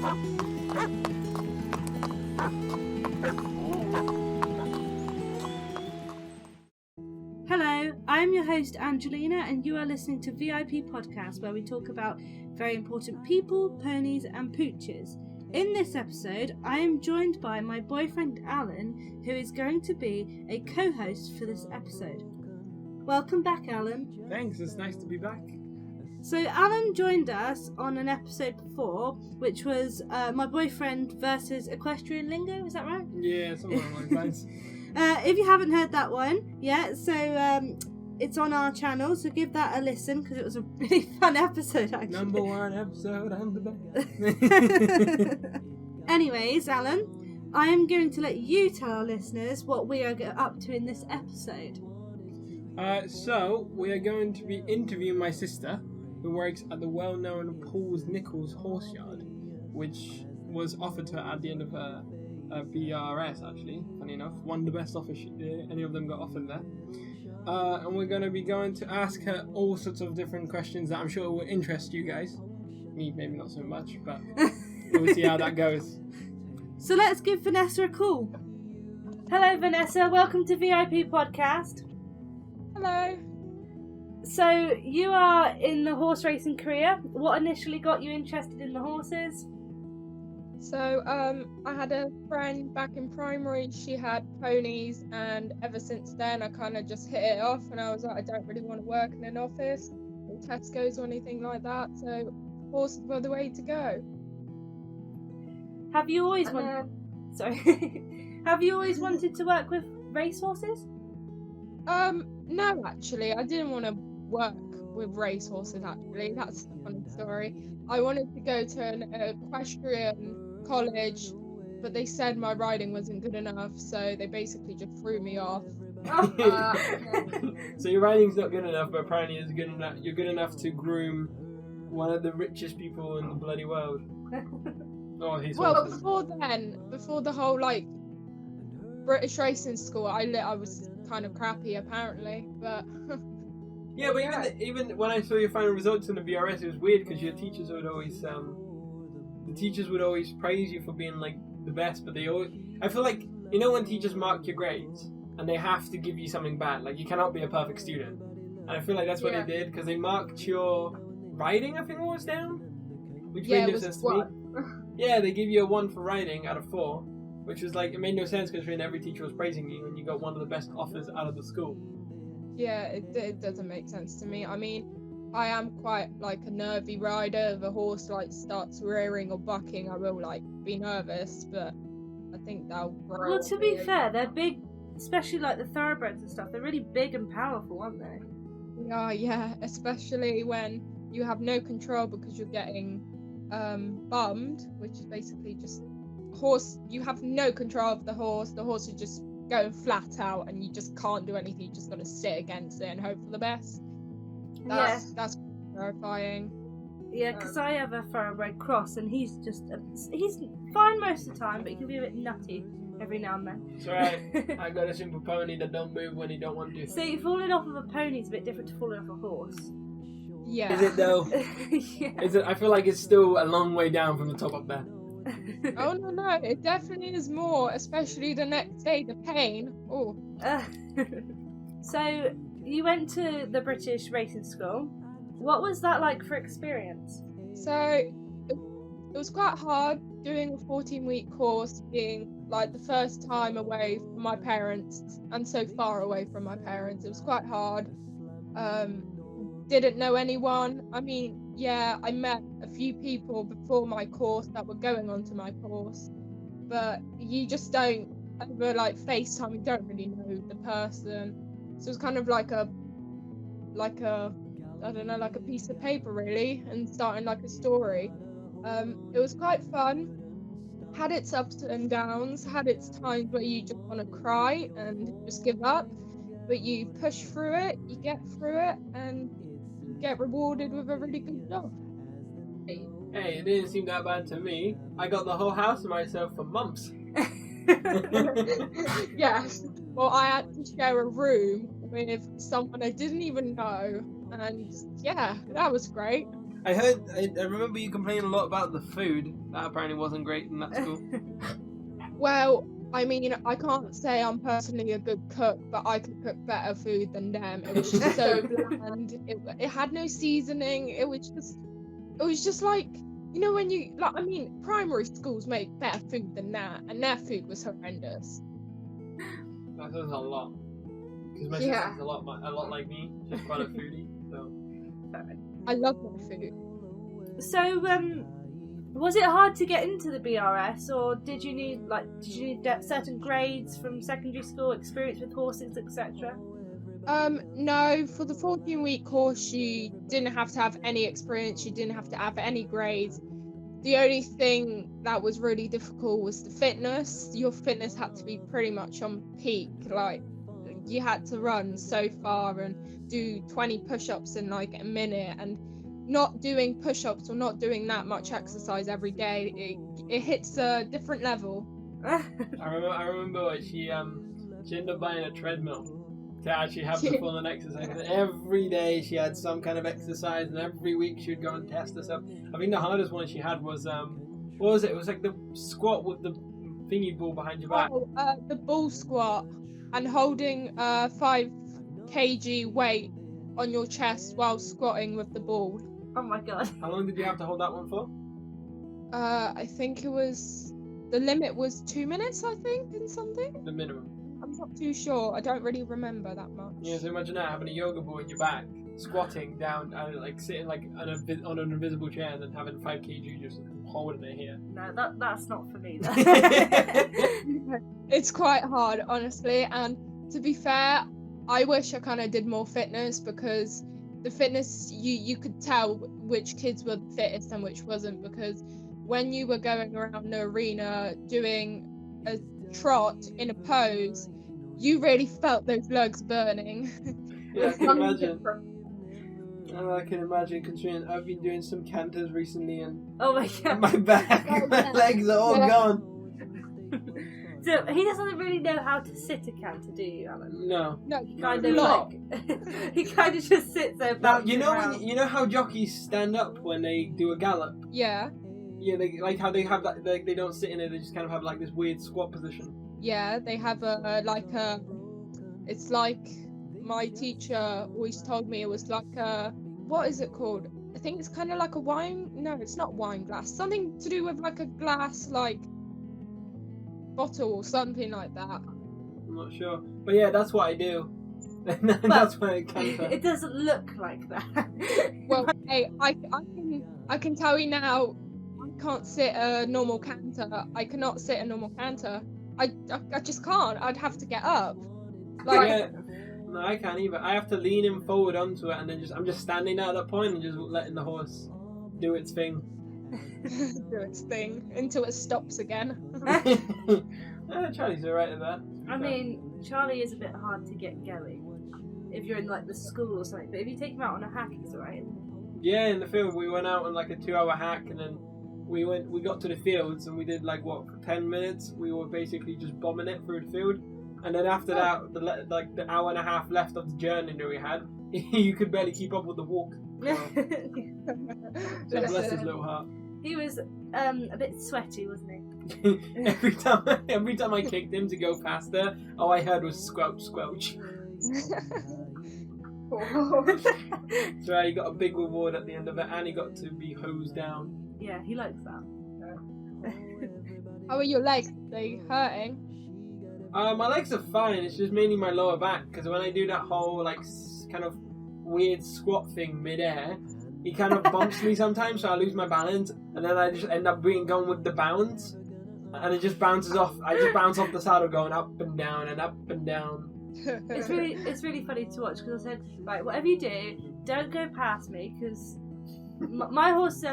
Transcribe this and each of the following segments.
Hello, I am your host Angelina and you are listening to V.I.P podcast where we talk about very important people, ponies and pooches. In this episode, I am joined by my boyfriend Alan, who is going to be a co-host for this episode. Welcome back, Alan. Thanks, it's nice to be back. So Alan joined us on an episode before, which was my boyfriend versus equestrian lingo, is that right? Yeah, something along those lines. If you haven't heard that one yet, so it's on our channel, so give that a listen because it was a really fun episode actually. Number one episode, I'm the best. Anyways, Alan, I am going to let you tell our listeners what we are up to in this episode. So, we are going to be interviewing my sister, who works at the well-known Nicholls horse yard, which was offered to her at the end of her BRS, actually, funny enough. One of the best offers any of them got offered there. And we're going to be going to ask her all sorts of different questions that I'm sure will interest you guys. Me, maybe not so much, but we'll see how that goes. So let's give Vanessa a call. Hello, Vanessa. Welcome to VIP Podcast. Hello. So you are in the horse racing career. What initially got you interested in the horses? So I had a friend back in primary, she had ponies, and ever since then I kind of just hit it off and I was like, I don't really want to work in an office or Tesco's or anything like that, so horses were the way to go. Have you always wanted Have you always wanted to work with racehorses? No, actually, I didn't want to work with racehorses, actually. That's a funny story. I wanted to go to an equestrian college, but they said my riding wasn't good enough, so they basically just threw me off. So your riding's not good enough, but apparently it's good enough. You're good enough to groom one of the richest people in the bloody world. Oh, he's well, horses. before the whole British racing school, I was kind of crappy apparently, but. Yeah, but even when I saw your final results in the BRS, it was weird because your teachers would always praise you for being the best, but they always. I feel like when teachers mark your grades and they have to give you something bad, you cannot be a perfect student, and I feel like that's what they did because they marked your riding. I think it was down, which made no sense to me. Yeah, they give you a 1 for riding out of 4, which was it made no sense considering every teacher was praising you and you got one of the best offers out of the school. Yeah, it doesn't make sense to me. I mean, I am quite a nervy rider. If a horse starts rearing or bucking, I will be nervous, but I think they'll grow. Well, to be fair, they're big, especially the thoroughbreds and stuff. They're really big and powerful, aren't they? Yeah, especially when you have no control because you're getting bummed, which is basically just horse. You have no control of the horse. The horse is just going flat out and you just can't do anything. You just got to sit against it and hope for the best. That's terrifying. Yeah, because I have a thoroughbred cross and he's fine most of the time, but he can be a bit nutty every now and then. It's alright. I got a simple pony that don't move when he don't want to. So falling off of a pony is a bit different to falling off a horse. Yeah. Is it though? Yeah. Is it? I feel like it's still a long way down from the top up there. Oh no, it definitely is more, especially the next day, the pain. Oh. So you went to the British racing school. What was that like for experience? So it was quite hard doing a 14-week course, being the first time away from my parents and so far away from my parents. It was quite hard. Didn't know anyone. I mean, yeah, I met a few people before my course that were going on to my course, but you just don't, over FaceTime, you don't really know the person. So it's kind of like a I don't know, a piece of paper really, and starting a story. It was quite fun. Had its ups and downs, had its times where you just want to cry and just give up, but you push through it, you get through it, and get rewarded with a really good job. Hey, it didn't seem that bad to me. I got the whole house to myself for months. Yes. Well, I had to share a room with someone I didn't even know, and yeah, that was great. I remember you complaining a lot about the food. That apparently wasn't great in that school. Well, I mean, I can't say I'm personally a good cook, but I could cook better food than them. It was just so bland. It had no seasoning. It was just like, you know, when you like, I mean, primary schools make better food than that, and their food was horrendous. That says a lot. Because my Yeah. sister's a lot like me. She's quite a foodie. So. I love my food. So, was it hard to get into the BRS, or did you need certain grades from secondary school, experience with horses, etc.? No, for the 14-week course, you didn't have to have any experience. You didn't have to have any grades. The only thing that was really difficult was the fitness. Your fitness had to be pretty much on peak. Like, you had to run so far and do 20 push-ups in like a minute, and not doing push-ups or not doing that much exercise every day, it hits a different level. I remember she ended up buying a treadmill to actually have the full-on exercise. And every day she had some kind of exercise, and every week she would go and test herself. I think the hardest one she had was what was it? It was like the squat with the thingy ball behind your back. The bull squat and holding 5 kg weight on your chest while squatting with the ball. Oh my god. How long did you have to hold that one for? I think the limit was 2 minutes, I think, in something. The minimum. I'm not too sure. I don't really remember that much. Yeah, so imagine that, having a yoga ball in your back, squatting down, like sitting like on an invisible chair, and then having 5 kg just holding it here. No, that's not for me. It's quite hard, honestly. And to be fair, I wish I kind of did more fitness, because the fitness, you could tell which kids were the fittest and which wasn't, because when you were going around the arena doing a trot in a pose, you really felt those legs burning. Yeah, I can imagine. I can imagine, considering I've been doing some canters recently, and Oh my god. my back, my legs are all gone. So he doesn't really know how to sit a canter, do you, Alan? No. No, Kind of not. like he kind of just sits there. Now, bouncing you know around. you know how jockeys stand up when they do a gallop? Yeah, Yeah, they like how they have that. They don't sit in it. They just kind of have like this weird squat position. yeah, they have it's like, my teacher always told me it was like what is it called? I think it's kind of like a wine. No, it's not wine glass. Something to do with like a glass, like bottle or something like that. I'm not sure, but yeah, that's what I do. That's why I canter. It doesn't look like that. Well, hey, I can tell you now, I can't sit a normal canter. I cannot sit a normal canter. I just can't. I'd have to get up. Like, Yeah. No, I can't either. I have to lean him forward onto it, and then I'm just standing there at that point and just letting the horse do its thing. do its thing until it stops again. Charlie's alright at that. I mean, Charlie is a bit hard to get going if you're in like the school or something. But if you take him out on a hack, he's alright. Yeah, in the field we went out on like a 2-hour hack, and then we got to the fields, and we did like for 10 minutes. We were basically just bombing it through the field, and then after that, the hour and a half left of the journey that we had, you could barely keep up with the walk. So bless his little heart. He was a bit sweaty, wasn't he? every time I kicked him to go faster, all I heard was squelch, squelch. So he got a big reward at the end of it, and he got to be hosed down. Yeah, he likes that. How are your legs? Are they hurting? My legs are fine. It's just mainly my lower back, because when I do that whole like kind of weird squat thing mid-air, he kind of bumps me sometimes, so I lose my balance, and then I just end up going with the bounce, and it just bounces off. I just bounce off the saddle, going up and down and up and down. It's really funny to watch, because I said, right, whatever you do, don't go past me, because my horse,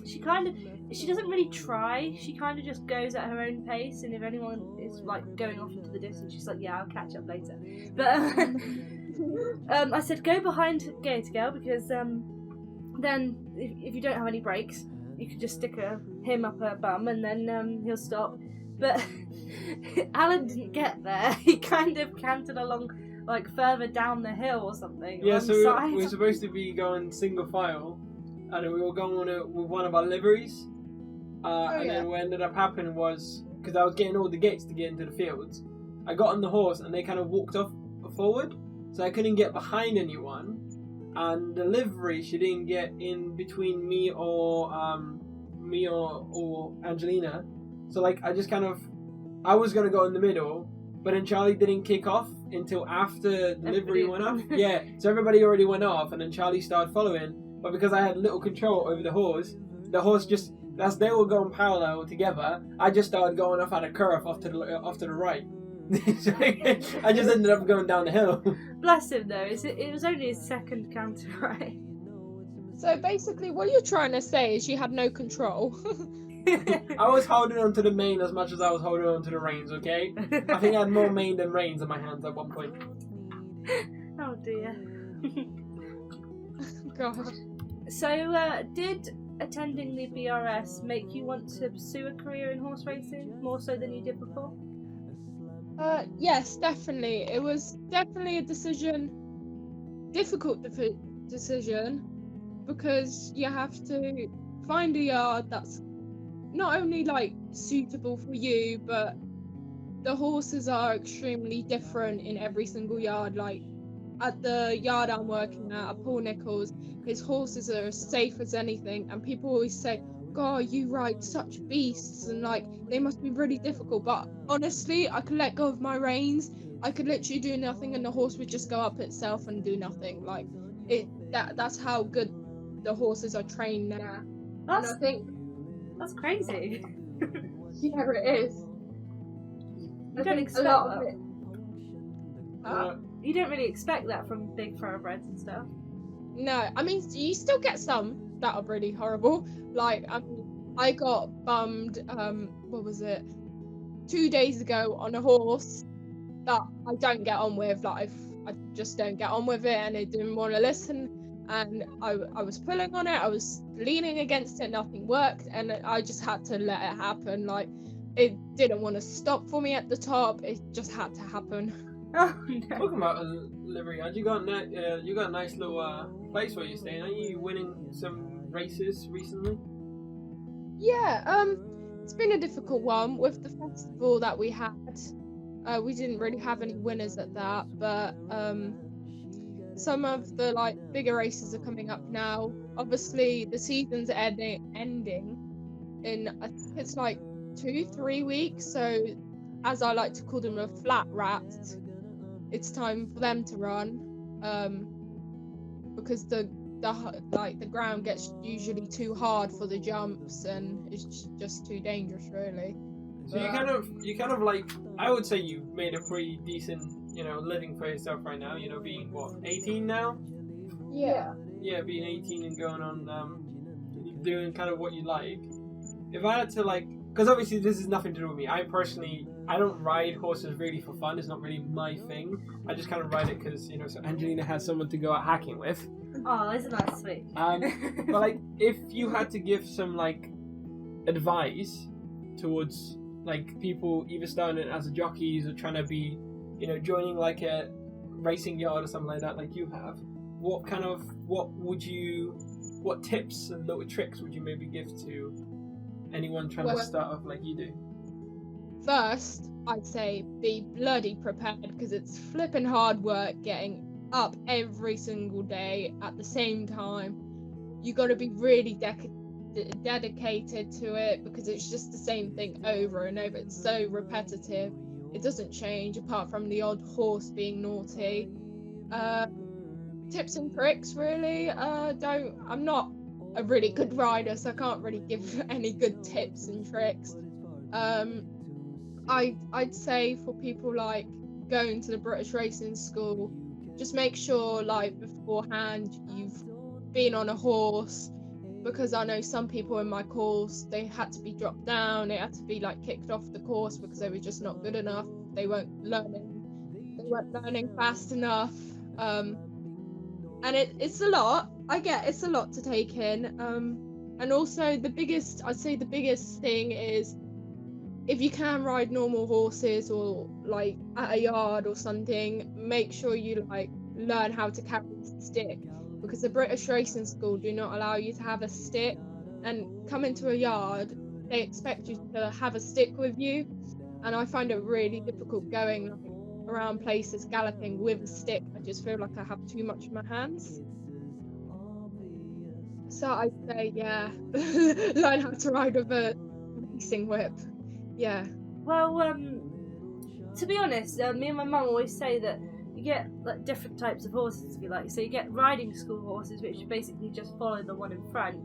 she doesn't really try. She kind of just goes at her own pace, and if anyone is like going off into the distance, she's like, yeah, I'll catch up later. But I said, go behind Gator Girl, because then if you don't have any brakes, you could just stick him up her bum, and then he'll stop. But Alan didn't get there. He kind of cantered along like further down the hill or something. Yeah, so alongside. we're supposed to be going single file, and we were going on it with one of our liveries. And then what ended up happening was, because I was getting all the gates to get into the fields, I got on the horse and they kind of walked off forward, so I couldn't get behind anyone. And the livery, she didn't get in between me or Angelina. So like I just I was gonna go in the middle, but then Charlie didn't kick off until after the livery went off. Yeah, so everybody already went off, and then Charlie started following. But because I had little control over the horse just, as they were going parallel together, I just started going off at a curve off to the right. So I just ended up going down the hill. Bless him though. It was only his second counter, right? So basically, what you're trying to say is you had no control. I was holding on to the mane as much as I was holding on to the reins, okay? I think I had more mane than reins in my hands at one point. Oh dear. God. So, did attending the BRS make you want to pursue a career in horse racing more so than you did before? Yes, definitely. It was definitely a difficult decision, because you have to find a yard that's not only like suitable for you, but the horses are extremely different in every single yard. Like at the yard I'm working at Paul Nicholls, his horses are as safe as anything, and people always say, God, you ride such beasts, and like they must be really difficult. But honestly, I could let go of my reins, I could literally do nothing, and the horse would just go up itself and do nothing. Like that's how good the horses are trained now. That's crazy. Yeah, it is. You don't expect that. You don't really expect that from big thoroughbreds and stuff. No, I mean, you still get some that are really horrible. Like, I got bummed, what was it, 2 days ago on a horse that I don't get on with. Like, I just don't get on with it, and it didn't want to listen. And I was pulling on it, I was leaning against it, nothing worked, and I just had to let it happen. Like, it didn't want to stop for me at the top, it just had to happen. Oh, no. Talking about a livery, you got a nice little place where you're staying. Are you winning some races recently? Yeah, it's been a difficult one with the festival that we had. We didn't really have any winners at that, but some of the like bigger races are coming up now. Obviously, the season's ending in, I think it's like 2-3 weeks. So, as I like to call them, a flat rat. It's time for them to run, because the ground gets usually too hard for the jumps, and it's just too dangerous, really. So you kind of like, I would say you've made a pretty decent, living for yourself right now. Being what, 18 now? Yeah. Yeah, being 18 and going on, doing kind of what you like. If I had to because obviously this is nothing to do with me. I don't ride horses really for fun. It's not really my thing. I just kind of ride it because, so Angelina has someone to go out hacking with. Oh, isn't that sweet? But if you had to give some advice towards people either starting as a jockeys or trying to be, joining a racing yard or something like that, like you have, what tips and little tricks would you maybe give to anyone trying to start off like you do? First, I'd say be bloody prepared, because it's flipping hard work getting up every single day at the same time. You got to be really dedicated to it, because it's just the same thing over and over. It's so repetitive. It doesn't change apart from the odd horse being naughty. Tips and tricks, really. I'm not a really good rider, so I can't really give any good tips and tricks. I'd say for people going to the British Racing School, just make sure beforehand you've been on a horse, because I know some people in my course, they had to be dropped down, they had to be kicked off the course because they were just not good enough. They weren't learning fast enough. And it's a lot. I get it's a lot to take in. And also I'd say the biggest thing is, if you can ride normal horses or at a yard or something, make sure you learn how to carry the stick. because the British racing school do not allow you to have a stick, and come into a yard, they expect you to have a stick with you, and I find it really difficult going around places galloping with a stick. I just feel like I have too much in my hands. So I'd say, yeah, learn how to ride with a racing whip. Yeah. Well, to be honest, me and my mum always say that you get like different types of horses, if you like. So you get riding school horses, which basically just follow the one in front,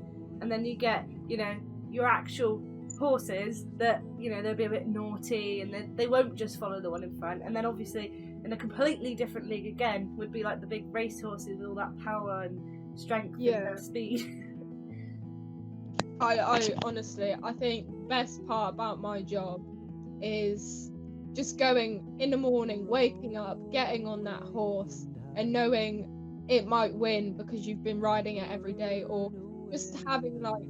and then you get, you know, your actual horses that, you know, they'll be a bit naughty and they won't just follow the one in front. And then obviously in a completely different league again would be like the big race horses with all that power and strength and speed. I honestly, I think best part about my job is just going in the morning, waking up, getting on that horse and knowing it might win because you've been riding it every day, or just having like,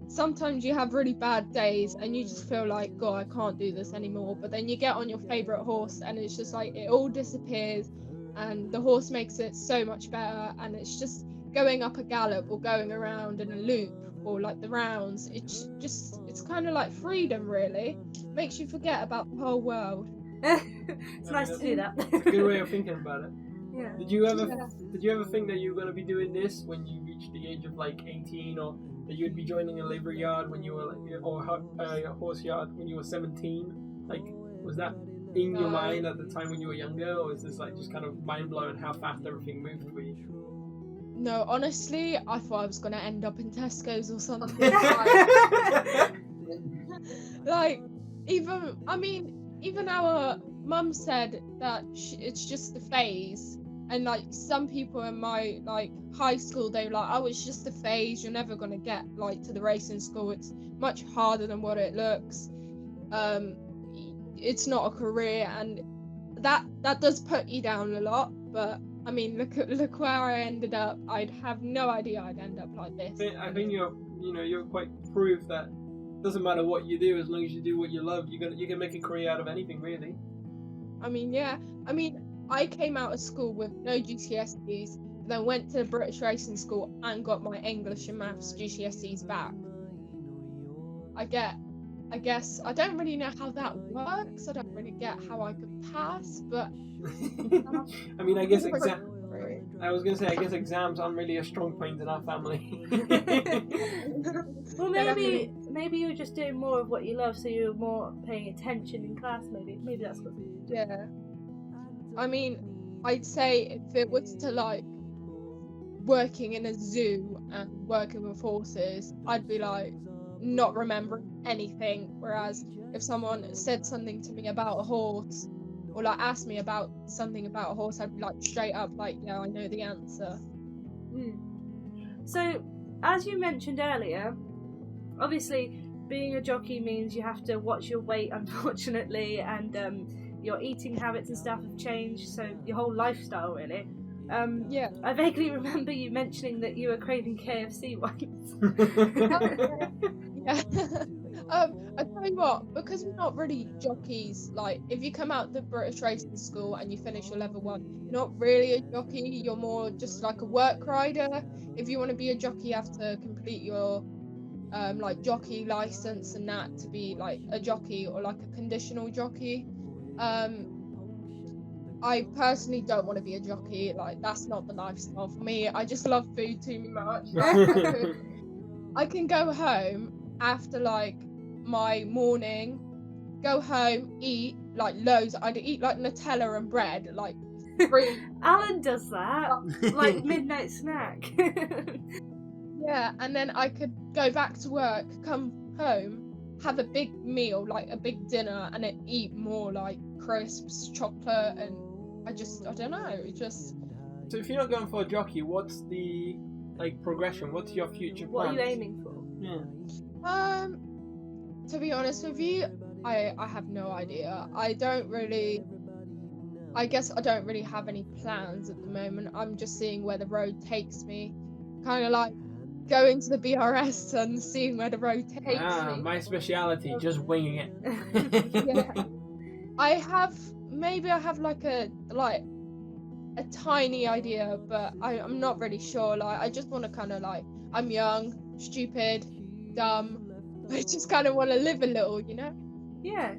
sometimes you have really bad days and you just feel like, God, I can't do this anymore, but then you get on your favourite horse and it's just like it all disappears and the horse makes it so much better, and it's just going up a gallop or going around in a loop or like the rounds, it's kind of like freedom, really. Makes you forget about the whole world. It's nice to do that. It's a good way of thinking about it. Yeah. Did you ever think that you were going to be doing this when you reached the age of like 18, or that you'd be joining a livery yard when you were like, or a horse yard when you were 17? Like, was that in your mind at the time when you were younger, or is this like just kind of mind blowing how fast everything moved for you? No, honestly, I thought I was going to end up in Tesco's or something. Like, even our mum said that it's just a phase. And like some people in my like high school, they were like, oh, it's just a phase, you're never going to get like to the racing school, it's much harder than what it looks. It's not a career, and that does put you down a lot, but I mean, look where I ended up. I'd have no idea I'd end up like this. I think you're quite proof that it doesn't matter what you do, as long as you do what you love, you can make a career out of anything, really. I mean, yeah. I mean, I came out of school with no GCSEs, then went to the British Racing School and got my English and Maths GCSEs back. I guess I don't really know how that works. I don't really get how I could pass, but I mean, I guess exams aren't really a strong point in our family. Well, maybe you're just doing more of what you love, so you're more paying attention in class. Maybe that's what. Yeah. I mean, I'd say if it was to like working in a zoo and working with horses, I'd be like not remembering anything, whereas if someone said something to me about a horse or like asked me about something about a horse, I'd be like straight up like, yeah, I know the answer. So as you mentioned earlier, obviously being a jockey means you have to watch your weight, unfortunately, and your eating habits and stuff have changed, so your whole lifestyle really. Yeah. I vaguely remember you mentioning that you were craving KFC once. Yeah. I tell you what, because we're not really jockeys, like if you come out the British Racing School and you finish your level 1, you're not really a jockey, you're more just like a work rider. If you want to be a jockey, you have to complete your like jockey license and that to be like a jockey, or like a conditional jockey. I personally don't want to be a jockey, like that's not the lifestyle for me. I just love food too much. I can go home after like my morning, go home, eat like loads. I'd eat like Nutella and bread, like 3. Alan does that, like midnight snack. Yeah, and then I could go back to work, come home, have a big meal, like a big dinner, and then eat more like crisps, chocolate, and I don't know, just. So if you're not going for a jockey, what's the like progression? What's your future plan? What are you aiming for? Yeah. To be honest with you, I have no idea. I guess I don't really have any plans at the moment. I'm just seeing where the road takes me. Kind of like going to the BRS and seeing where the road takes me. My speciality, just winging it. Yeah. I have like a tiny idea, but I'm not really sure. Like, I just want to kind of like, I'm young, stupid, dumb. I just kind of want to live a little, you know? Yeah.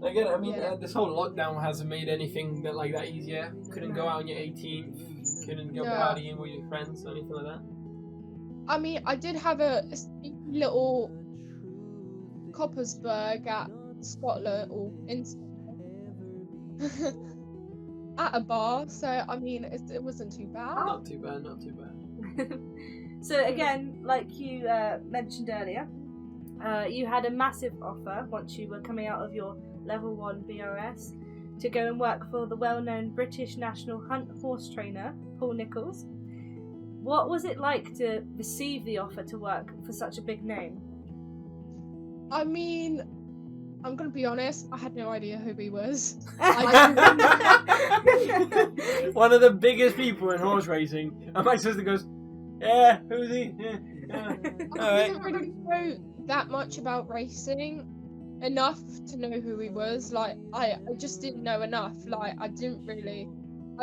Again, I mean, Yeah. this whole lockdown hasn't made anything like that easier. Couldn't go out on your 18th. Couldn't go No. partying with your friends or anything like that. I mean, I did have a little Coppersburg at Scotland, or in at a bar, so I mean, it wasn't too bad. Not too bad, not too bad. So again, like you mentioned earlier, you had a massive offer once you were coming out of your level 1 BRS to go and work for the well-known British national hunt horse trainer Paul Nicholls. What was it like to receive the offer to work for such a big name? I mean, I'm gonna be honest, I had no idea who he was. One of the biggest people in horse racing, and my sister goes, "Yeah, who's he? Yeah, I didn't really know that much about racing, enough to know who he was. Like, I just didn't know enough. Like, I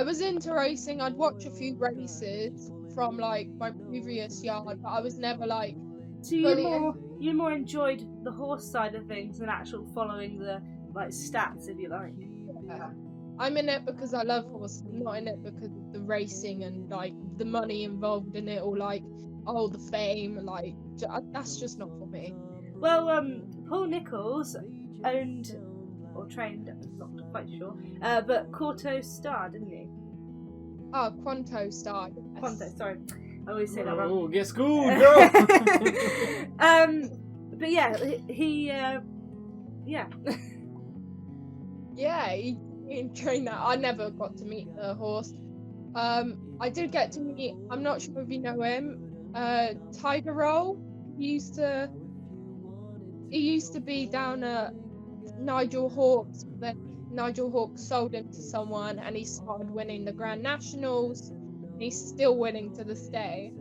was into racing. I'd watch a few races from like my previous yard, but I was never like. So you more enjoyed the horse side of things than actual following the like stats, if you like. Yeah. I'm in it because I love horses. I'm not in it because of the racing and like the money involved in it, or like the fame. Like, that's just not for me. Well, Paul Nicholls owned or trained, not quite sure, but Quarto Star, didn't he? Oh, Quanto Star. Yes. Quanto, sorry. I always say that wrong. Oh, get schooled, girl! But yeah, he Yeah, he trained that. I never got to meet the horse. I did get to meet, I'm not sure if you know him, Tiger Roll. He used to be down at Nigel Hawkes, but then Nigel Hawkes sold him to someone and he started winning the Grand Nationals. He's still winning to this day.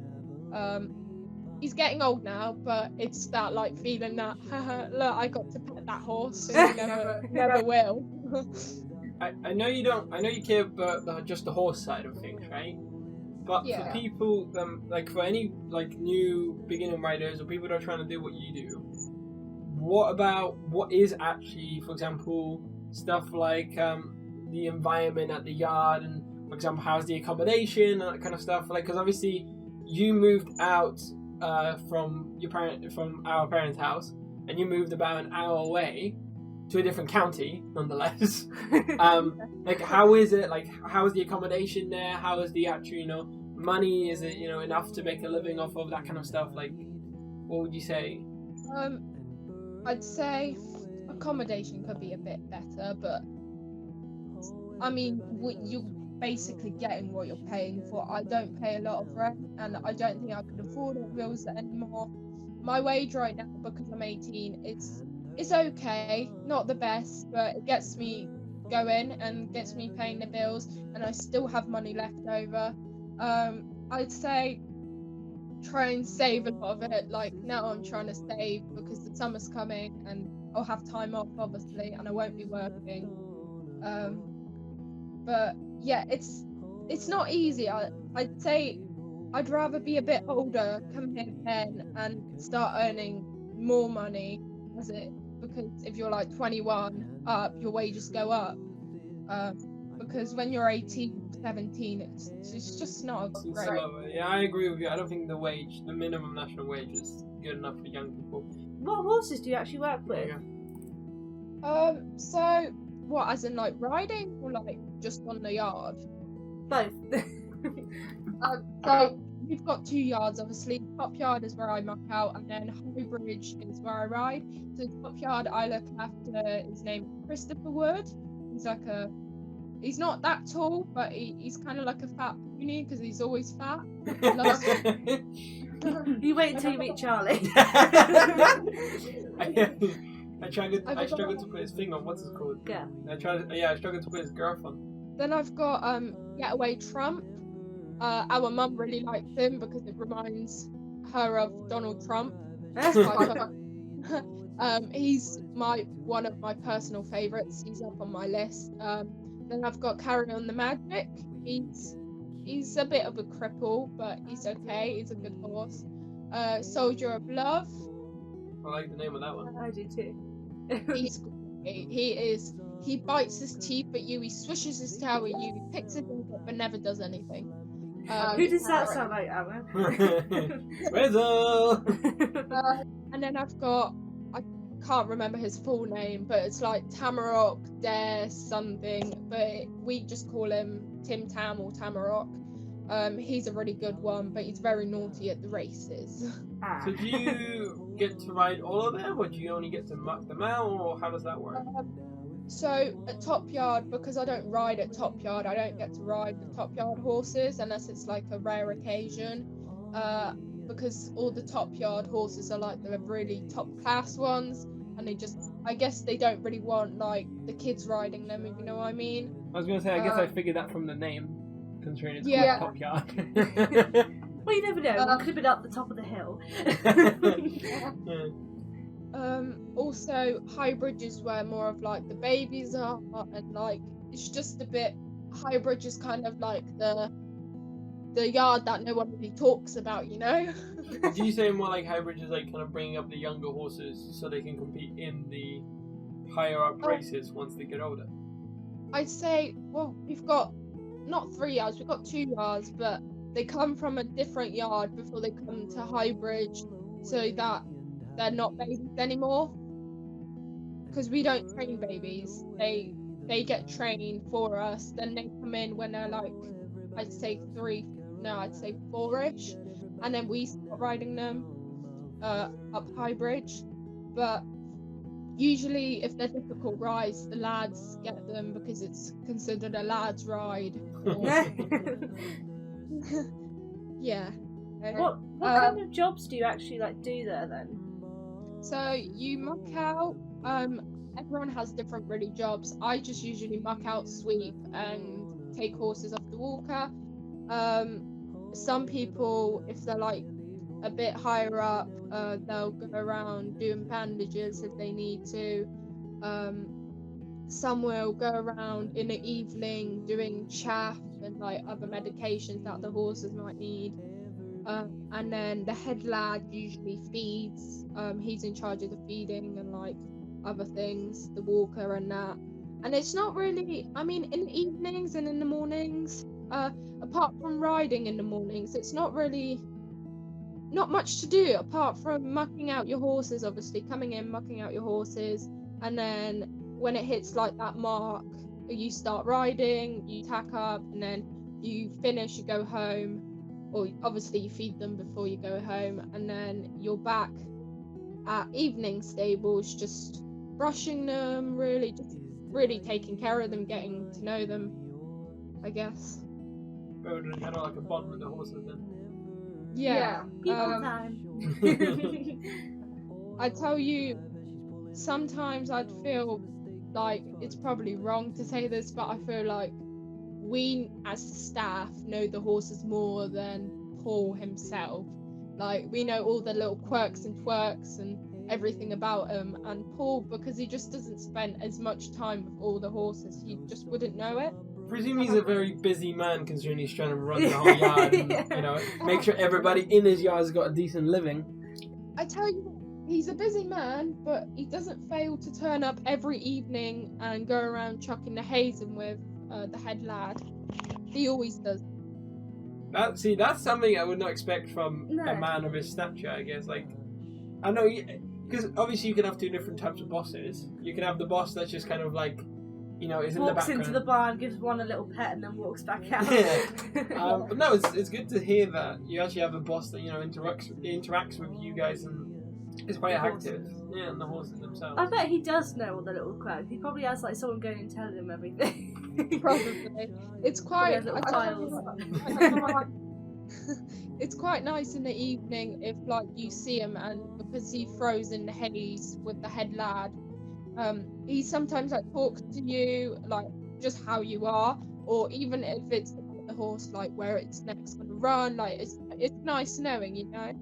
He's getting old now, but it's that like feeling that look, I got to pet that horse and you never will. I know you don't. I know you care about just the horse side of things, right? But Yeah. for people, like for any like new beginning riders or people that are trying to do what you do, what is actually, for example, stuff like the environment at the yard, and for example, how's the accommodation and that kind of stuff? Like, because obviously you moved out from our parents' house, and you moved about an hour away to a different county, nonetheless. Like, how is it? Like, how is the accommodation there? How is the actual, money? Is it, enough to make a living off of that kind of stuff? Like, what would you say? I'd say accommodation could be a bit better, but I mean, you basically getting what you're paying for. I don't pay a lot of rent, and I don't think I could afford it bills anymore. My wage right now, because I'm 18, it's okay, not the best, but it gets me going and gets me paying the bills, and I still have money left over. I'd say try and save a lot of it. Like, now I'm trying to save because the summer's coming and I'll have time off, obviously, and I won't be working. But yeah, it's not easy. I'd say I'd rather be a bit older, come here then, and start earning more money, because if you're like 21 up, your wages go up. Because when you're 18, 17, it's just not great. Slower. Yeah, I agree with you. I don't think the minimum national wage is good enough for young people. What horses do you actually work with? Yeah. So what, as in like riding or like just on the yard? Both. So we've got 2 yards, obviously. Top yard is where I muck out, and then High Bridge is where I ride. So top yard I look after is named Christopher Wood. He's not that tall, but he's kind of like a fat pony because he's always fat. You wait until you meet Charlie. I struggled to put his thing on. What's it called? Yeah. I struggled to put his girth on. Then I've got Getaway Trump. Our mum really likes him because it reminds her of Donald Trump. He's one of my personal favourites. He's up on my list. Then I've got Carry On the Magic. He's a bit of a cripple, but he's okay. He's a good horse. Soldier of Love. I like the name of that one. I do too. He's great. He bites his teeth at you. He swishes his tail at you. He picks it up, but never does anything. Who does that sound like, Alan? Rizzo! And then I've got, I can't remember his full name, but it's like Tamarok Dare something, but we just call him Tim Tam or Tamarok. He's a really good one, but he's very naughty at the races. So do you get to ride all of them, or do you only get to muck them out, or how does that work? So at Top Yard, because I don't ride at Top Yard, I don't get to ride the Top Yard horses unless it's like a rare occasion. Because all the Top Yard horses are like the really top class ones, and I guess they don't really want like the kids riding them, if you know what I mean. I was gonna say, I guess I figured that from the name, considering it's Yeah. called Top Yard. Well, you never know. We'll clip it up the top of the hill. Also, Highbridge is where more of like the babies are, and like it's just a bit. Highbridge is kind of like the yard that no one really talks about, you know. Do you say more like Highbridge is like kind of bringing up the younger horses so they can compete in the higher up races once they get older? I'd say, well, we've got not 3 yards, we've got 2 yards, but they come from a different yard before they come to Highbridge, so that they're not babies anymore. Because we don't train babies, they get trained for us. Then they come in when they're like, I'd say 4-ish, and then we start riding them up Highbridge. But usually, if they're difficult rides, the lads get them because it's considered a lads ride. Yeah. What kind of jobs do you actually like do there then? So you muck out. Everyone has different really jobs. I just usually muck out, sweep, and take horses off the walker. Some people, if they're like a bit higher up, they'll go around doing bandages if they need to. Some will go around in the evening doing chaff and like other medications that the horses might need. And then the head lad usually feeds. He's in charge of the feeding and like other things, the walker and that. And it's not really, I mean, in the evenings and in the mornings, apart from riding in the mornings, it's not much to do apart from mucking out your horses, obviously coming in, mucking out your horses, and then when it hits like that mark, you start riding, you tack up, and then you finish, you go home, or obviously you feed them before you go home, and then you're back at evening stables, just brushing them, really taking care of them, getting to know them, I guess. Building kind of like a bond with the horses then. Yeah. People time. I tell you, sometimes I'd feel like it's probably wrong to say this, but I feel like we as staff know the horses more than Paul himself. Like, we know all the little quirks and twerks and everything about him, and Paul, because he just doesn't spend as much time with all the horses, he just wouldn't know it. I presume he's a very busy man considering he's trying to run the whole yard and, you know, make sure everybody in his yard has got a decent living. I tell you what, he's a busy man, but he doesn't fail to turn up every evening and go around chucking the hazen with the head lad. He always does. That's something I would not expect from No. a man of his stature, I guess. Like, I know, because obviously you can have two different types of bosses. You can have the boss that's just kind of like, you know, is in the Walks background. into the barn, gives one a little pet, and then walks back out. Yeah. But no, it's good to hear that you actually have a boss that, you know, interacts with you guys and is quite active. Yeah, and the horses themselves. I bet he does know all the little quirks. He probably has like someone going and telling him everything. Probably. It's quite. Probably has little tiles. It's quite nice in the evening if like you see him, and because he throws in the haze with the head lad, he sometimes like talks to you like just how you are, or even if it's the horse like where it's next going to run. Like it's nice knowing, you know.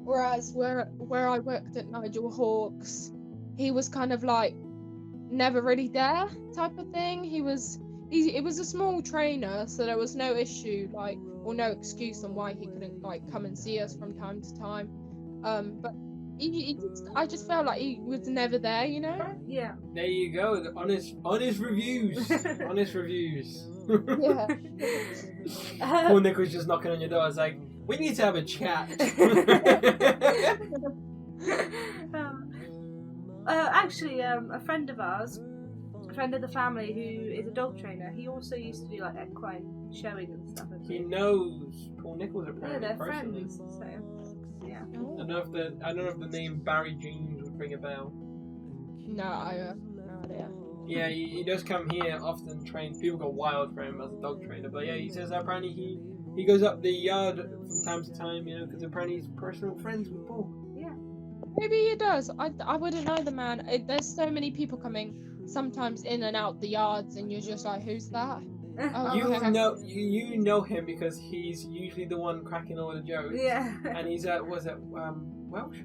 Whereas where I worked at Nigel Hawkes, he was kind of like never really there type of thing. He was it was a small trainer, so there was no issue, like, or no excuse on why he couldn't like come and see us from time to time. But I just felt like he was never there, you know? Yeah. There you go. The honest reviews. Honest reviews. Yeah. Poor Nicholls just knocking on your door. It's like, we need to have a chat. Actually, a friend of ours, a friend of the family who is a dog trainer, he also used to do like equine showing and stuff. He knows Paul Nicholls apparently. Yeah, they're personally. friends. So, yeah. I don't know if the name Barry Jeans would ring a bell. No, I have no idea. Yeah, he does come here often. Trains. People go wild for him as a dog trainer. But yeah, he says that apparently he goes up the yard from time to time, you know, because apparently he's personal friends with Paul. Yeah. Maybe he does. I wouldn't know the man. There's so many people coming sometimes in and out the yards, and you're just like, who's that? Oh, You know him because he's usually the one cracking all the jokes. Yeah. And he's Welsh?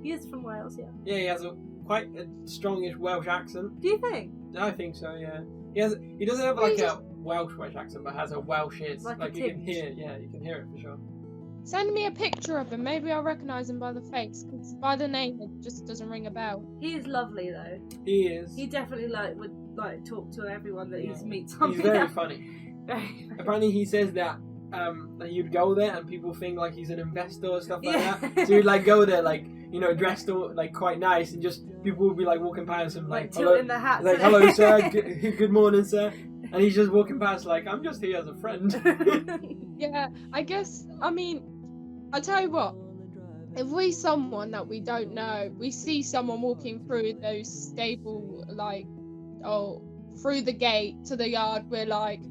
He is from Wales, yeah. Yeah, he has quite a strongish Welsh accent. Do you think? I think so, yeah. He doesn't have like a Welsh accent, but has a Welsh-ish. Like you can hear, you can hear it for sure. Send me a picture of him. Maybe I'll recognise him by the face, because by the name it just doesn't ring a bell. He is lovely though. He is. He definitely would talk to everyone that he meets on He's the very app. funny. Very funny. Apparently he says that you'd go there and people think like he's an investor or stuff like that. So you'd like go there like, you know, dressed all like quite nice, and just people would be like walking past him like tilting their hats. Like, hello sir, good morning sir. And he's just walking past like, I'm just here as a friend. Yeah, I guess, I mean, I'll tell you what, if we someone that we don't know, we see someone walking through those stable, like, through the gate to the yard, we're like,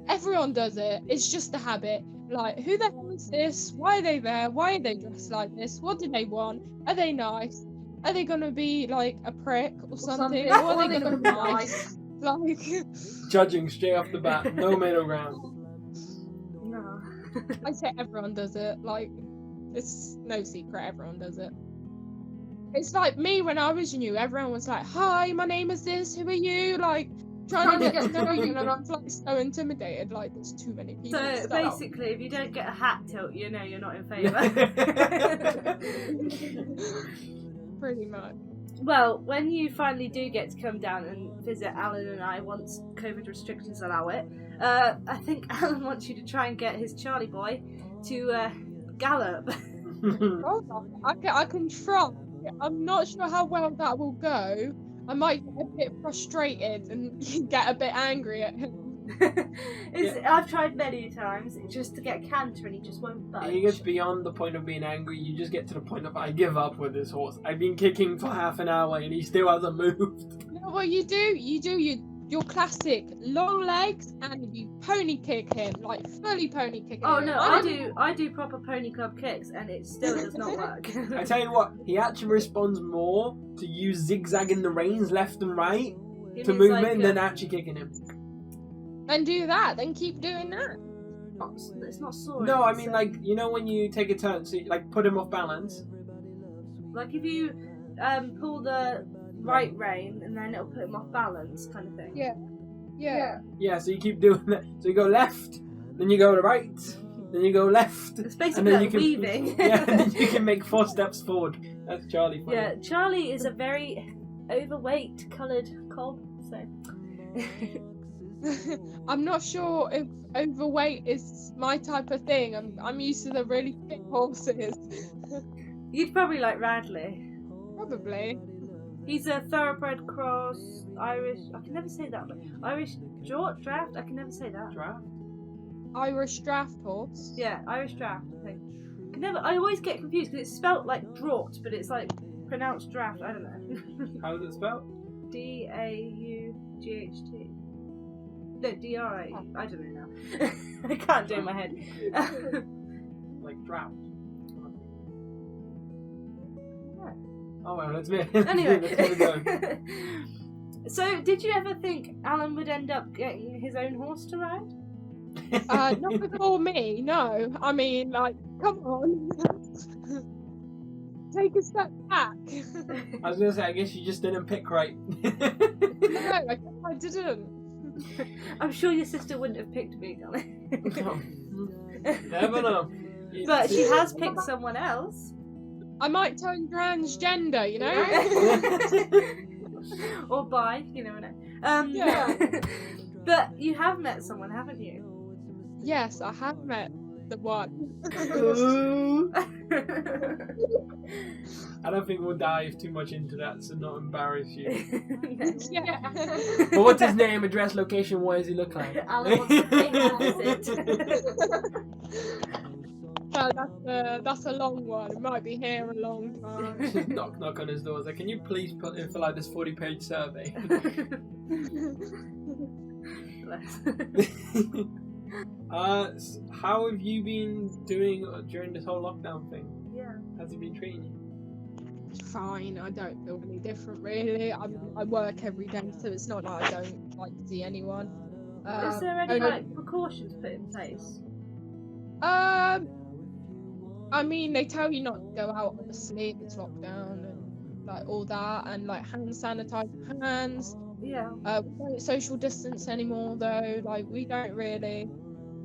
everyone does it, it's just a habit. Like, who the hell is this? Why are they there? Why are they dressed like this? What do they want? Are they nice? Are they gonna be like a prick or something? Or are they gonna be nice? Like, Judging straight off the bat, no middle ground. No. I say everyone does it. Like, it's no secret, everyone does it. It's like me when I was new, everyone was like, hi, my name is this, who are you? Like, trying to get to know you, and I'm like so intimidated, like there's too many people. So basically, if you don't get a hat tilt, you know you're not in favour. Pretty much. Well, when you finally do get to come down and visit Alan and I, once COVID restrictions allow it, I think Alan wants you to try and get his Charlie boy to gallop. I can try. I'm not sure how well that will go. I might get a bit frustrated and get a bit angry at him. I've tried many times just to get a canter and he just won't budge. He gets beyond the point of being angry. You just get to the point of, I give up with this horse. I've been kicking for half an hour and he still hasn't moved. You know what you do? Your classic long legs, and you pony kick him, like fully pony kick him. Oh no, I do proper pony club kicks and it still does not work. I tell you what, he actually responds more to you zigzagging the reins left and right to movement than actually kicking him. And do that, then keep doing that. It's not soaring. No, I mean like, you know when you take a turn, so you, like put him off balance. Like if you pull the right rein and then it'll put him off balance, kind of thing. Yeah, so you keep doing that. So you go left, then you go to right, then you go left. It's basically like weaving. Yeah, and then you can make 4 steps forward. That's Charlie. Funny. Yeah, Charlie is a very overweight coloured cob, so. I'm not sure if overweight is my type of thing. I'm used to the really fit horses. You'd probably like Radley. Probably. He's a thoroughbred cross, Irish. I can never say that. Irish draft. I can never say that. Draft. Irish draft horse. Yeah, Irish draft. I think. I always get confused because it's spelt like draught, but it's like pronounced draft. I don't know. How is it spelled? D-A-U-G-H-T. No, D-R-A. I don't know now. I can't do it in my head. Like drought. Yeah. Oh well, let's be. Anyway. Let's get it going. So, did you ever think Alan would end up getting his own horse to ride? Not before me, no. I mean, like, come on. Take a step back. I was gonna say, I guess you just didn't pick right. No, I didn't. I'm sure your sister wouldn't have picked me, darling. Never know. But she has picked someone else. I might turn transgender, you know? Or bi, you never know. Yeah. But you have met someone, haven't you? Yes, I have met the one. I don't think we'll dive too much into that to not embarrass you. Yeah. But what's his name, address, location, what does he look like? Alan wants to pay a visit. Well, that's a long one. It might be here a long time. Just knock on his door. Like, can you please put in for like this 40-page survey? How have you been doing during this whole lockdown thing? Yeah. How's it been treating you? Fine, I don't feel any different really. I work every day, so it's not like I don't like to see anyone. Is there any like precautions put in place? I mean, they tell you not to go out obviously if it's lockdown and like all that, and like hand sanitize your hands. Yeah. We don't social distance anymore though. Like we don't really.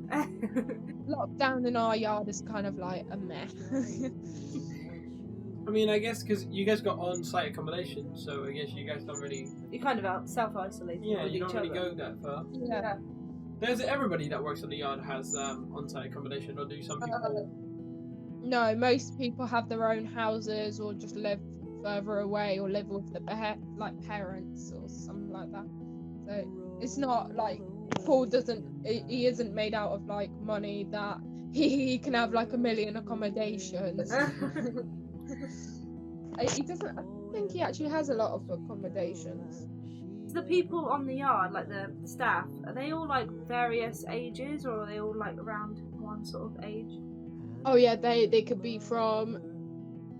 Lockdown in our yard is kind of like a mess. I mean, I guess because you guys got on-site accommodation, so I guess you guys don't really. You're kind of self-isolated. Yeah, with you don't each really other. go that far. Yeah. There's everybody that works on the yard has on-site accommodation, or do some people? No, most people have their own houses or just live further away or live with the parents or something like that. So it's not like Paul he isn't made out of like money that he can have like 1 million accommodations. He doesn't. I think he actually has a lot of accommodations. The people on the yard, like the staff, are they all like various ages, or are they all like around one sort of age? Oh yeah, they could be from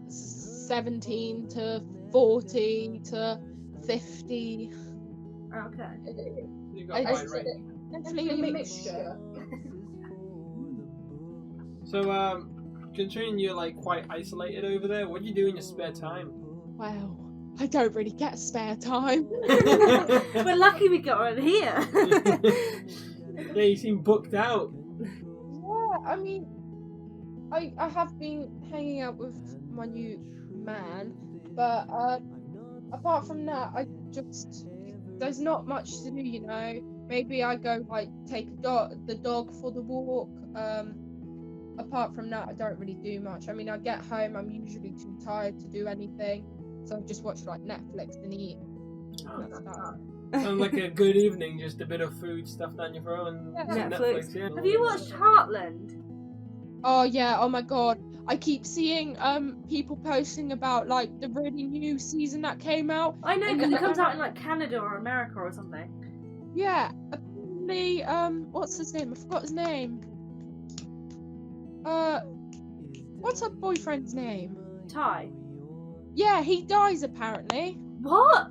17 to 40 to 50. Okay. You got a wide range. Definitely a mixture. So, considering you're like quite isolated over there, what do you do in your spare time? Well, I don't really get spare time. We're lucky we got her here. Yeah, you seem booked out. Yeah, I mean, I have been hanging out with my new man, but apart from that, there's not much to do, you know. Maybe I go like take the dog for the walk. Apart from that, I don't really do much. I mean, I get home, I'm usually too tired to do anything, so I just watch like Netflix and eat. That's that. Sounds like a good evening, just a bit of food stuffed down your throat and Yeah. some Netflix. Yeah. Have you watched Heartland? Oh yeah, oh my god. I keep seeing people posting about like the really new season that came out. I know, because it comes out in like Canada or America or something. Yeah, apparently, what's his name? I forgot his name. What's her boyfriend's name? Ty. Yeah, he dies apparently. What?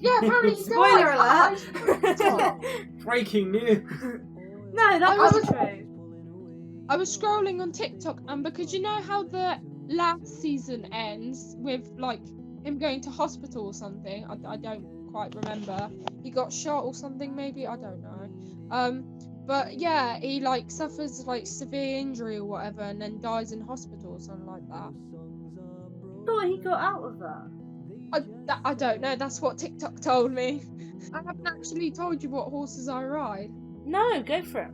Yeah, apparently he Spoiler dies. alert. Breaking news. No, that wasn't true. I was scrolling on TikTok, and because you know how the last season ends with like him going to hospital or something. I don't quite remember. He got shot or something, maybe. I don't know. But yeah, he like suffers like severe injury or whatever, and then dies in hospital or something like that. Thought he got out of that. I don't know. That's what TikTok told me. I haven't actually told you what horses I ride. No, go for it.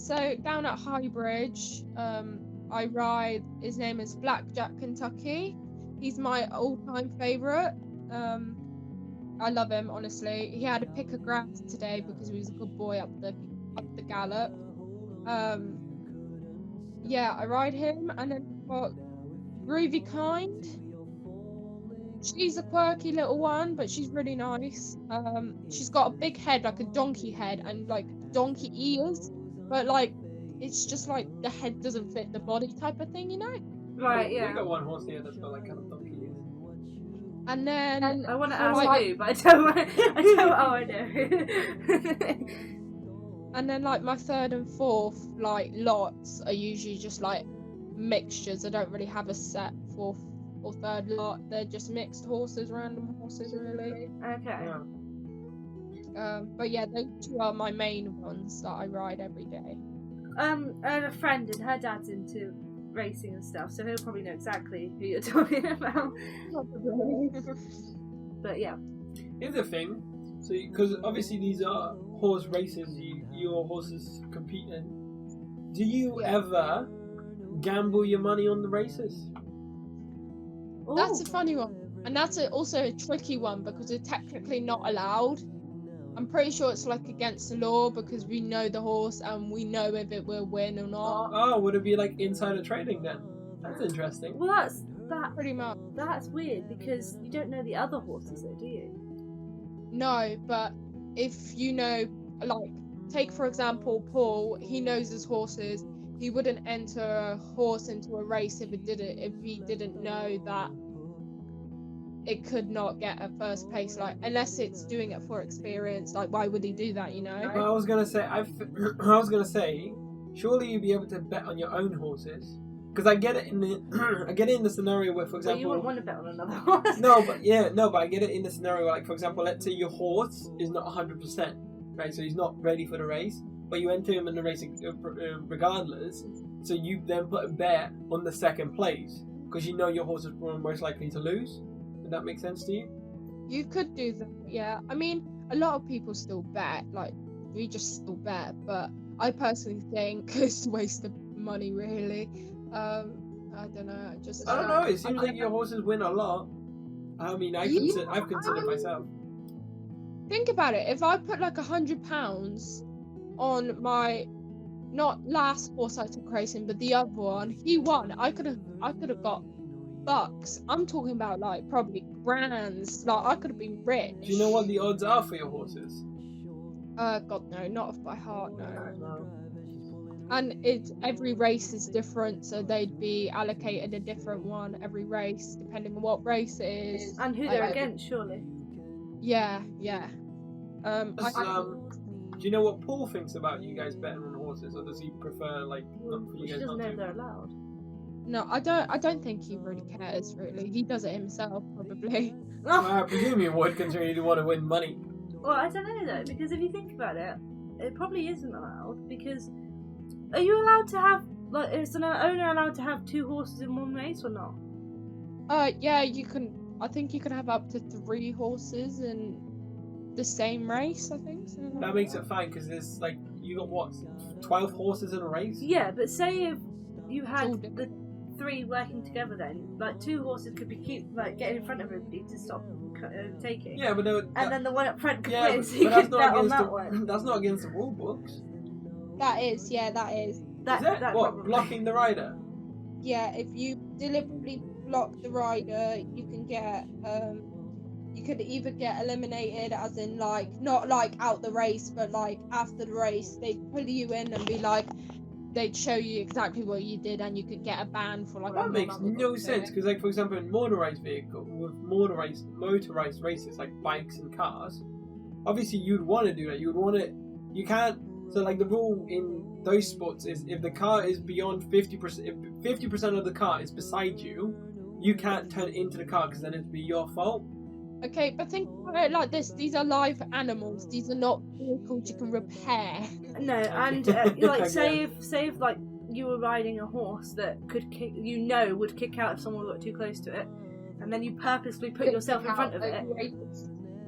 So down at Highbridge, I ride. His name is Blackjack Kentucky. He's my all-time favourite. I love him, honestly. He had a pick of grass today because he was a good boy up the gallop. Yeah, I ride him, and then I've got Groovy Kind. She's a quirky little one, but she's really nice. She's got a big head, like a donkey head, and like donkey ears, but like it's just like the head doesn't fit the body type of thing, you know? Right, We yeah. got one horse here that's got like kind of donkey ears. And then I want to ask like, you, but I don't. Oh, I know. and then like my third and fourth like lots are usually just like mixtures. I don't really have a set fourth or third lot. They're just mixed horses, random horses, really. Okay. Yeah. But yeah, those two are my main ones that I ride every day. I have a friend and her dad's into racing and stuff, so he'll probably know exactly who you're talking about. But yeah. Here's the thing. So, because obviously these are horse races, your horses compete in. Do you ever gamble your money on the races? That's a funny one, and that's also a tricky one because it's technically not allowed. I'm pretty sure it's like against the law because we know the horse and we know if it will win or not. Oh, would it be like insider trading then? That's interesting. Well, that Pretty much. that's weird because you don't know the other horses though, do you? No, but if you know, like, take for example Paul, he knows his horses. He wouldn't enter a horse into a race if he didn't know that it could not get a first place, like, unless it's doing it for experience. Like, why would he do that, you know? Well, I was gonna say, surely you'd be able to bet on your own horses. Because I get it in the scenario where, for example, Well, you wouldn't want to bet on another horse. No, but I get it in the scenario where, like, for example, let's say your horse is not 100%, right? So he's not ready for the race, but you enter him in the race regardless. So you then put a bet on the second place because you know your horse is most likely to lose. Did that make sense to you? You could do that, yeah. I mean, a lot of people still bet, like, we just still bet, but I personally think it's a waste of money, really. I don't know, I don't know, it seems like your horses win a lot. I mean, I've considered myself. Think about it, if I put like £100 on my, not last horse I took racing, but the other one, he won, I could have got bucks. I'm talking about like probably grands. Like, I could have been rich. Do you know what the odds are for your horses? God no, not off by heart, no. And every race is different, so they'd be allocated a different one every race, depending on what race it is. And who they're against, surely. Yeah. Do you know what Paul thinks about you guys betting on horses, or does he prefer, like, not for you guys not to? He doesn't know if they're allowed. No, I don't think he really cares, really. He does it himself, probably. Well, I presume he would, considering you want to win money. Well, I don't know though, because if you think about it, it probably isn't allowed. Because are you allowed to have, like, is an owner allowed to have two horses in one race or not? Yeah, you can. I think you can have up to 3 horses in the same race. I think. So. That makes it fine because there's, like, you got what, 12 horses in a race? Yeah, but say if you had the 3 working together, then like 2 horses could be getting in front of everybody to stop overtaking. Yeah, but then the one up front could yeah, win, so you could bet on that one. That's not against the rule books. That is, yeah, that is. Is that what, probably. blocking the rider? Yeah, if you deliberately block the rider, you can get you could either get eliminated, as in like not like out the race, but like after the race they'd pull you in and be like, they'd show you exactly what you did, and you could get a ban for like. That makes no sense because, like, for example, in motorized races like bikes and cars, obviously you'd want to do that. You can't. So, like, the rule in those sports is if the car is beyond 50%, if 50% of the car is beside you, you can't turn into the car because then it'd be your fault. Okay, but think about it like this: these are live animals. These are not vehicles you can repair. No, and like say if like you were riding a horse that could kick, would kick out if someone got too close to it, and then you purposely put yourself in front of it.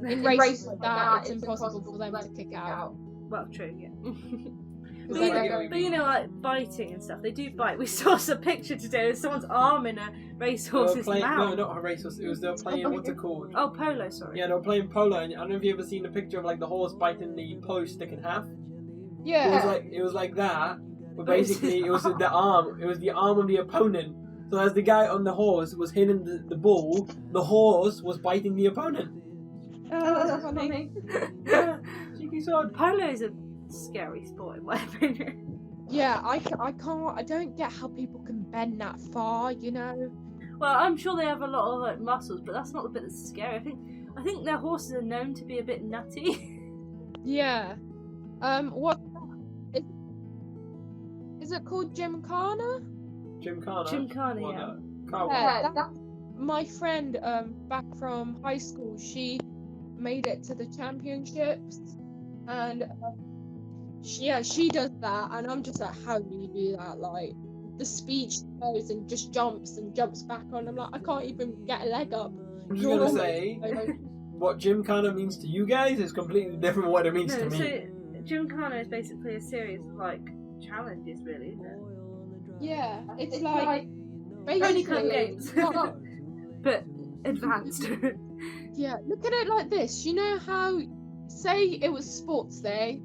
In races like that, it's impossible for them to kick out. Well, true, yeah. But you know, like biting and stuff, they do bite. We saw some picture today of someone's arm in a racehorse's mouth. No, not a racehorse. They were playing, what's it called? Oh, polo, sorry. Yeah, they were playing polo, and I don't know if you ever seen a picture of, like, the horse biting the polo stick in half. Yeah. It was like that, but basically it was the arm. It was the arm of the opponent. So as the guy on the horse was hitting the ball, the horse was biting the opponent. Oh, that's funny. Cheeky sword. Polo is a scary sport in my opinion. Yeah, I don't get how people can bend that far, you know. Well, I'm sure they have a lot of like muscles, but that's not the bit that's scary. I think their horses are known to be a bit nutty. Yeah. What is it called? Gymkhana? Gymkhana, yeah. Yeah, that's my friend back from high school. She made it to the championships, and she does that, and I'm just like, how do you do that? Like, the speed she goes and just jumps back on. I'm like, I can't even get a leg up. I'm just gonna say, what gymkhana means to you guys is completely different from what it means to me. So gymkhana is basically a series of like challenges, really, isn't it? Yeah, it's like Only basically Club games, but advanced. Yeah, look at it like this. You know how, say it was sports day,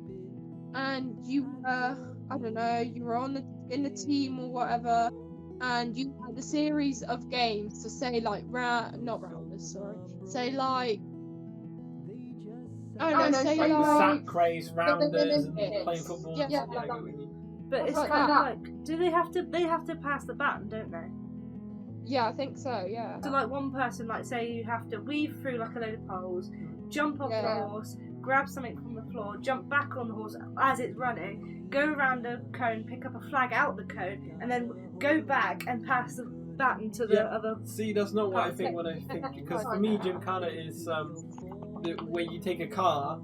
and you I don't know, you were in the team or whatever, and you had a series of games. So say like not rounders, sorry. Say like, I don't know, say like sack race, rounders, and playing football. Yeah, I get what you mean. But it's Like kind that. of like, do they have to pass the baton, don't they? Yeah, I think so. Yeah. So like one person, like say you have to weave through like a load of poles, jump off Yeah. the horse, grab something from the floor, jump back on the horse as it's running, go around a cone, pick up a flag out the cone, and then go back and pass the baton to the other. See, that's not what I think when I think, because for me, gymkhana is where you take a car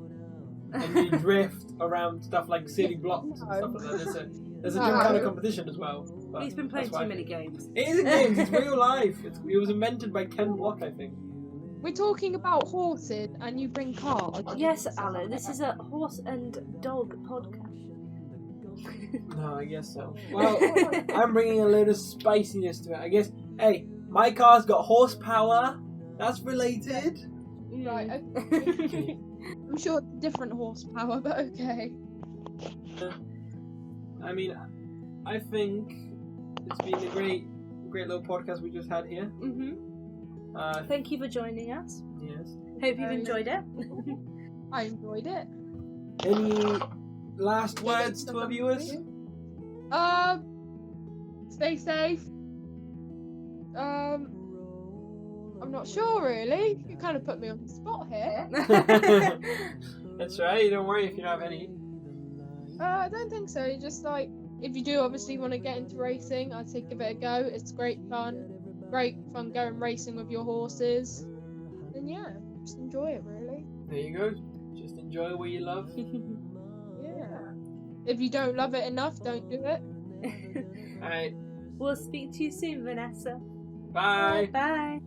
and you drift around stuff like city blocks and stuff like that. There's a gymkhana competition as well. But He's been playing that's too why many games. It isn't games, it's real life. It was invented by Ken Block, I think. We're talking about horses, and you bring cars. Yes, Alan, this is a horse and dog podcast. No, I guess so. Well, I'm bringing a load of spiciness to it. I guess, hey, my car's got horsepower. That's related. Right. Okay. I'm sure different horsepower, but okay. I mean, I think it's been a great little podcast we just had here. Thank you for joining us. Yes. Hope you've enjoyed it. I enjoyed it. Any last words to our viewers? Stay safe. I'm not sure really. You kind of put me on the spot here. That's right. Don't worry if you don't have any. I don't think so. Just like, if you do obviously want to get into racing, I'd say give it a go. It's great fun. Great fun going racing with your horses. And yeah, just enjoy it really. There you go. Just enjoy what you love. Yeah. If you don't love it enough, don't do it. Alright. We'll speak to you soon, Vanessa. Bye. Bye.